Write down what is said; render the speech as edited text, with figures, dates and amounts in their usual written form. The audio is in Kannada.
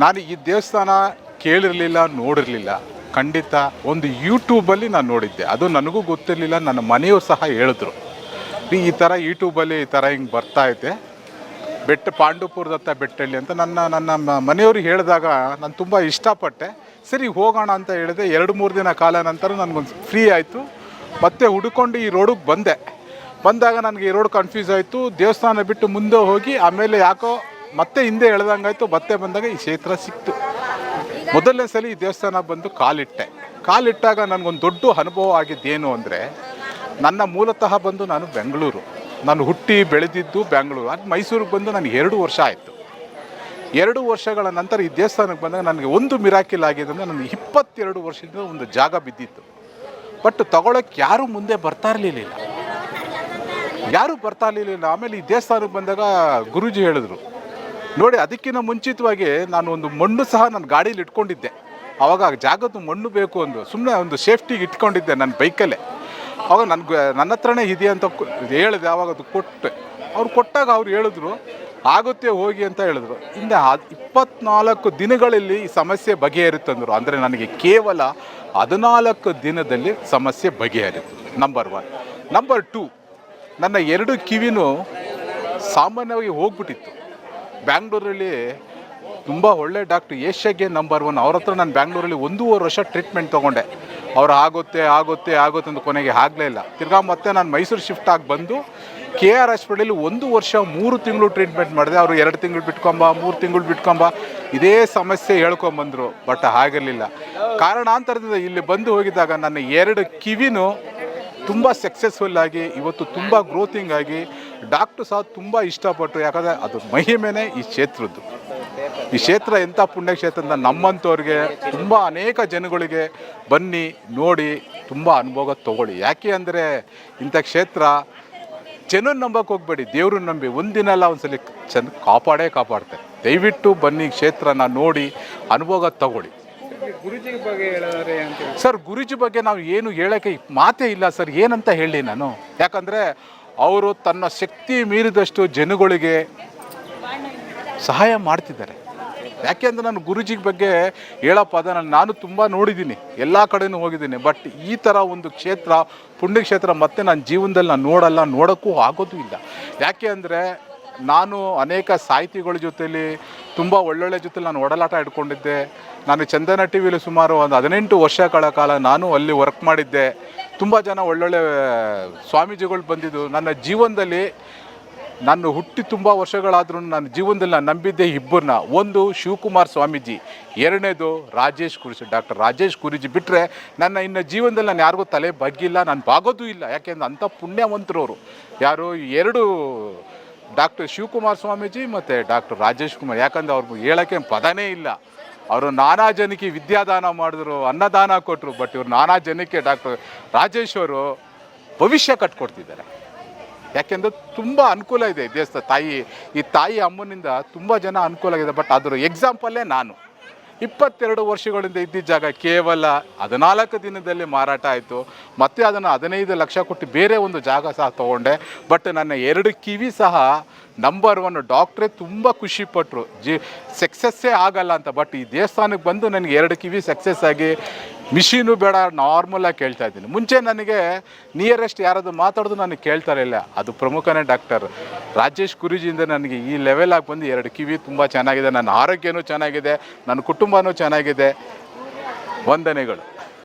ನಾನು ಈ ದೇವಸ್ಥಾನ ಕೇಳಿರಲಿಲ್ಲ, ನೋಡಿರಲಿಲ್ಲ. ಖಂಡಿತ ಒಂದು ಯೂಟ್ಯೂಬಲ್ಲಿ ನಾನು ನೋಡಿದ್ದೆ. ಅದು ನನಗೂ ಗೊತ್ತಿರಲಿಲ್ಲ, ನನ್ನ ಮನೆಯವರು ಸಹ ಹೇಳಿದ್ರು, ಈ ಥರ ಯೂಟ್ಯೂಬಲ್ಲಿ ಈ ಥರ ಹಿಂಗೆ ಬರ್ತಾಯಿದೆ, ಪಾಂಡವಪುರದ ಹತ್ರ ಬೆಟ್ಟಳ್ಳಿ ಅಂತ. ನನ್ನ ಮನೆಯವ್ರಿಗೆ ಹೇಳಿದಾಗ ನಾನು ತುಂಬ ಇಷ್ಟಪಟ್ಟೆ. ಸರಿ ಹೋಗೋಣ ಅಂತ ಹೇಳಿದೆ. 2-3 ದಿನ ಕಾಲ ನಂತರ ನನಗೊಂದು ಫ್ರೀ ಆಯಿತು. ಮತ್ತೆ ಹುಡ್ಕೊಂಡು ಈ ರೋಡಿಗೆ ಬಂದಾಗ ನನಗೆ ಈ ರೋಡ್ ಕನ್ಫ್ಯೂಸ್ ಆಯಿತು. ದೇವಸ್ಥಾನ ಬಿಟ್ಟು ಮುಂದೆ ಹೋಗಿ ಆಮೇಲೆ ಯಾಕೋ ಮತ್ತೆ ಹಿಂದೆ ಎಳ್ದಂಗಾಯಿತು. ಮತ್ತೆ ಬಂದಾಗ ಈ ಕ್ಷೇತ್ರ ಸಿಕ್ತು. ಮೊದಲನೇ ಸಲ ಈ ದೇವಸ್ಥಾನ ಬಂದು ಕಾಲಿಟ್ಟಾಗ ನನಗೊಂದು ದೊಡ್ಡ ಅನುಭವ ಆಗಿದ್ದೇನು ಅಂದರೆ, ನನ್ನ ಮೂಲತಃ ಬಂದು ನಾನು ಬೆಂಗಳೂರು, ನಾನು ಹುಟ್ಟಿ ಬೆಳೆದಿದ್ದು ಬೆಂಗಳೂರು. ಅದು ಮೈಸೂರಿಗೆ ಬಂದು ನನಗೆ 2 ವರ್ಷ ಆಯಿತು. 2 ವರ್ಷಗಳ ನಂತರ ಈ ದೇವಸ್ಥಾನಕ್ಕೆ ಬಂದಾಗ ನನಗೆ ಒಂದು ಮಿರಾಕಿಲ್ ಆಗಿದೆ ಅಂದರೆ, ನನಗೆ 22 ವರ್ಷದಿಂದ ಒಂದು ಜಾಗ ಬಿದ್ದಿತ್ತು. ಬಟ್ ತಗೊಳ್ಳೋಕ್ಕೆ ಯಾರೂ ಮುಂದೆ ಬರ್ತಾ ಇರಲಿಲ್ಲ. ಆಮೇಲೆ ಈ ದೇವಸ್ಥಾನಕ್ಕೆ ಬಂದಾಗ ಗುರೂಜಿ ಹೇಳಿದ್ರು, ನೋಡಿ ಅದಕ್ಕಿಂತ ಮುಂಚಿತವಾಗಿ ನಾನು ಒಂದು ಮಣ್ಣು ಸಹ ನನ್ನ ಗಾಡೀಲಿ ಇಟ್ಕೊಂಡಿದ್ದೆ. ಆವಾಗ ಜಾಗದ್ದು ಮಣ್ಣು ಬೇಕು ಸುಮ್ಮನೆ ಒಂದು ಸೇಫ್ಟಿಗೆ ಇಟ್ಕೊಂಡಿದ್ದೆ ನನ್ನ ಬೈಕಲ್ಲೇ. ಆವಾಗ ನನ್ನ ಹತ್ರನೇ ಇದೆ ಅಂತ ಹೇಳಿದೆ. ಆವಾಗ ಅದು ಕೊಟ್ಟೆ. ಅವ್ರು ಕೊಟ್ಟಾಗ ಅವ್ರು ಹೇಳಿದ್ರು, ಆಗುತ್ತೆ ಹೋಗಿ ಅಂತ ಹೇಳಿದ್ರು. ಹಿಂದೆ 24 ದಿನಗಳಲ್ಲಿ ಈ ಸಮಸ್ಯೆ ಬಗೆಹರಿತಂದರು. ಅಂದರೆ ನನಗೆ ಕೇವಲ 14 ದಿನದಲ್ಲಿ ಸಮಸ್ಯೆ ಬಗೆಹರಿತು. ನಂಬರ್ 1. ನಂಬರ್ 2, ನನ್ನ 2 ಕಿವಿನೂ ಸಾಮಾನ್ಯವಾಗಿ ಹೋಗ್ಬಿಟ್ಟಿತ್ತು. ಬ್ಯಾಂಗ್ಳೂರಲ್ಲಿ ತುಂಬ ಒಳ್ಳೆ ಡಾಕ್ಟ್ರು, ಏಷ್ಯಾಗೆ ನಂಬರ್ 1, ಅವ್ರ ಹತ್ರ ನಾನು ಬ್ಯಾಂಗ್ಳೂರಲ್ಲಿ 1.5 ವರ್ಷ ಟ್ರೀಟ್ಮೆಂಟ್ ತೊಗೊಂಡೆ. ಅವ್ರು ಆಗುತ್ತೆ ಅಂತ ಕೊನೆಗೆ ಆಗಲೇ ಇಲ್ಲ. ತಿರ್ಗಾ ಮತ್ತೆ ನಾನು ಮೈಸೂರು ಶಿಫ್ಟ್ ಆಗಿ ಬಂದು KR ಹಾಸ್ಪಿಟಲಲ್ಲಿ 1 ವರ್ಷ 3 ತಿಂಗಳು ಟ್ರೀಟ್ಮೆಂಟ್ ಮಾಡಿದೆ. ಅವರು 2 ತಿಂಗಳು ಬಿಟ್ಕೊಂಬ, 3 ತಿಂಗಳು ಬಿಟ್ಕೊಂಬ, ಇದೇ ಸಮಸ್ಯೆ ಹೇಳ್ಕೊಂಬಂದರು. ಬಟ್ ಆಗಿರಲಿಲ್ಲ. ಕಾರಣಾಂತರದಿಂದ ಇಲ್ಲಿ ಬಂದು ಹೋಗಿದ್ದಾಗ ನನ್ನ 2 ಕಿವಿನೂ ತುಂಬ ಸಕ್ಸಸ್ಫುಲ್ ಆಗಿ ಇವತ್ತು ತುಂಬ ಗ್ರೋತಿಂಗ್ ಆಗಿ ಡಾಕ್ಟ್ರು ಸಹ ತುಂಬ ಇಷ್ಟಪಟ್ಟರು. ಯಾಕಂದರೆ ಅದು ಮಹಿಮೆನೇ ಈ ಕ್ಷೇತ್ರದ್ದು. ಈ ಕ್ಷೇತ್ರ ಎಂಥ ಪುಣ್ಯಕ್ಷೇತ್ರ ಅಂತ ನಮ್ಮಂಥವ್ರಿಗೆ ತುಂಬ ಅನೇಕ ಜನಗಳಿಗೆ ಬನ್ನಿ ನೋಡಿ ತುಂಬ ಅನುಭವ ತೊಗೊಳ್ಳಿ. ಯಾಕೆ ಅಂದರೆ ಇಂಥ ಕ್ಷೇತ್ರ ಜನನ ನಂಬಕ್ಕೆ ಹೋಗಬೇಡಿ, ದೇವ್ರನ್ನ ನಂಬಿ. ಒಂದಿನ ಅಲ್ಲ ಒಂದ್ಸಲಿ ಕಾಪಾಡ್ತೆ. ದಯವಿಟ್ಟು ಬನ್ನಿ, ಕ್ಷೇತ್ರನ ನೋಡಿ ಅನುಭವ ತಗೊಳ್ಳಿ. ಗುರುಜಿ ಬಗ್ಗೆ ಹೇಳಿದ್ರೆ ಸರ್, ಗುರುಜಿ ಬಗ್ಗೆ ನಾವು ಏನು ಹೇಳೋಕ್ಕೆ ಮಾತೇ ಇಲ್ಲ ಸರ್. ಏನಂತ ಹೇಳಿ ನಾನು, ಯಾಕಂದರೆ ಅವರು ತನ್ನ ಶಕ್ತಿ ಮೀರಿದಷ್ಟು ಜನಗಳಿಗೆ ಸಹಾಯ ಮಾಡ್ತಿದ್ದಾರೆ. ಯಾಕೆಂದರೆ ನಾನು ಗುರುಜಿ ಬಗ್ಗೆ ಹೇಳಪ್ಪ ಅದನ್ನು ನಾನು ತುಂಬ ನೋಡಿದ್ದೀನಿ, ಎಲ್ಲ ಕಡೆನೂ ಹೋಗಿದ್ದೀನಿ. ಬಟ್ ಈ ಥರ ಒಂದು ಕ್ಷೇತ್ರ, ಪುಣ್ಯಕ್ಷೇತ್ರ ಮತ್ತೆ ನನ್ನ ಜೀವನದಲ್ಲಿ ನಾನು ನೋಡೋಕ್ಕೂ ಆಗೋದು ಇಲ್ಲ. ಯಾಕೆ ಅಂದರೆ ನಾನು ಅನೇಕ ಸಾಹಿತಿಗಳ ಜೊತೆಲಿ ತುಂಬ ಒಳ್ಳೊಳ್ಳೆ ಜೊತೆಲಿ ನಾನು ಒಡಲಾಟ ಇಟ್ಕೊಂಡಿದ್ದೆ. ನಾನು ಚಂದನ ಟಿ ವಿಲಿ ಸುಮಾರು ಒಂದು 18 ವರ್ಷಗಳ ಕಾಲ ನಾನು ಅಲ್ಲಿ ವರ್ಕ್ ಮಾಡಿದ್ದೆ. ತುಂಬ ಜನ ಒಳ್ಳೊಳ್ಳೆ ಸ್ವಾಮೀಜಿಗಳು ಬಂದಿದ್ದು ನನ್ನ ಜೀವನದಲ್ಲಿ. ನಾನು ಹುಟ್ಟಿ ತುಂಬ ವರ್ಷಗಳಾದ್ರೂ ನನ್ನ ಜೀವನದಲ್ಲಿ ನಾನು ನಂಬಿದ್ದೆ ಇಬ್ಬರನ್ನ. ಒಂದು ಶಿವಕುಮಾರ್ ಸ್ವಾಮೀಜಿ, 2ನೇದು ಡಾಕ್ಟರ್ ರಾಜೇಶ್ ಗುರೂಜಿ. ಬಿಟ್ಟರೆ ನನ್ನ ಇನ್ನು ಜೀವನದಲ್ಲಿ ನಾನು ಯಾರಿಗೂ ತಲೆ ಬಗ್ಗಿಲ್ಲ, ನಾನು ಬಾಗೋದು ಇಲ್ಲ. ಯಾಕೆಂದ್ರೆ ಅಂಥ ಪುಣ್ಯವಂತರವರು ಯಾರು 2 ಡಾಕ್ಟರ್ ಶಿವಕುಮಾರ್ ಸ್ವಾಮೀಜಿ ಮತ್ತು ಡಾಕ್ಟರ್ ರಾಜೇಶ್ ಕುಮಾರ್. ಯಾಕಂದರೆ ಅವ್ರಿಗೆ ಹೇಳೋಕ್ಕೆ ಪದನೇ ಇಲ್ಲ. ಅವರು ನಾನಾ ಜನಕ್ಕೆ ವಿದ್ಯಾದಾನ ಮಾಡಿದ್ರು, ಅನ್ನದಾನ ಕೊಟ್ಟರು. ಬಟ್ ಇವರು ನಾನಾ ಜನಕ್ಕೆ ಡಾಕ್ಟರ್ ರಾಜೇಶ್ ಅವರು ಭವಿಷ್ಯ ಕಟ್ಕೊಡ್ತಿದ್ದಾರೆ. ಯಾಕೆಂದರೆ ತುಂಬ ಅನುಕೂಲ ಇದೆ ಈ ದೇವಸ್ಥಾನ. ಈ ತಾಯಿ ಅಮ್ಮನಿಂದ ತುಂಬ ಜನ ಅನುಕೂಲ ಆಗಿದೆ. ಬಟ್ ಅದರ ಎಕ್ಸಾಂಪಲ್ಲೇ ನಾನು 22 ವರ್ಷಗಳಿಂದ ಇದ್ದಿದ್ದ ಜಾಗ ಕೇವಲ 14 ದಿನದಲ್ಲಿ ಮಾರಾಟ ಆಯಿತು. ಮತ್ತು ಅದನ್ನು 15 ಲಕ್ಷ ಕೊಟ್ಟು ಬೇರೆ ಒಂದು ಜಾಗ ಸಹ ತೊಗೊಂಡೆ. ಬಟ್ ನನ್ನ 2 ಕಿವಿ ಸಹ ನಂಬರ್ 1. ಡಾಕ್ಟ್ರೇ ತುಂಬ ಖುಷಿಪಟ್ಟರು, ಸಕ್ಸಸ್ಸೇ ಆಗಲ್ಲ ಅಂತ. ಬಟ್ ಈ ದೇವಸ್ಥಾನಕ್ಕೆ ಬಂದು ನನಗೆ 2 ಕಿವಿ ಸಕ್ಸಸ್ ಆಗಿ ಮಿಷಿನು ಬೇಡ, ನಾರ್ಮಲಾಗಿ ಕೇಳ್ತಾ ಇದ್ದೀನಿ. ಮುಂಚೆ ನನಗೆ ನಿಯರೆಸ್ಟ್ ಯಾರಾದರೂ ಮಾತಾಡೋದು ನನಗೆ ಕೇಳ್ತಾ ಇರಲಿಲ್ಲ. ಅದು ಪ್ರಮುಖನೇ ಡಾಕ್ಟರ್ ರಾಜೇಶ್ ಗುರೂಜಿಯಿಂದ ನನಗೆ ಈ ಲೆವೆಲಾಗಿ ಬಂದು 2 ಕಿವಿ ತುಂಬ ಚೆನ್ನಾಗಿದೆ. ನನ್ನ ಆರೋಗ್ಯನೂ ಚೆನ್ನಾಗಿದೆ, ನನ್ನ ಕುಟುಂಬನೂ ಚೆನ್ನಾಗಿದೆ. ವಂದನೆಗಳು.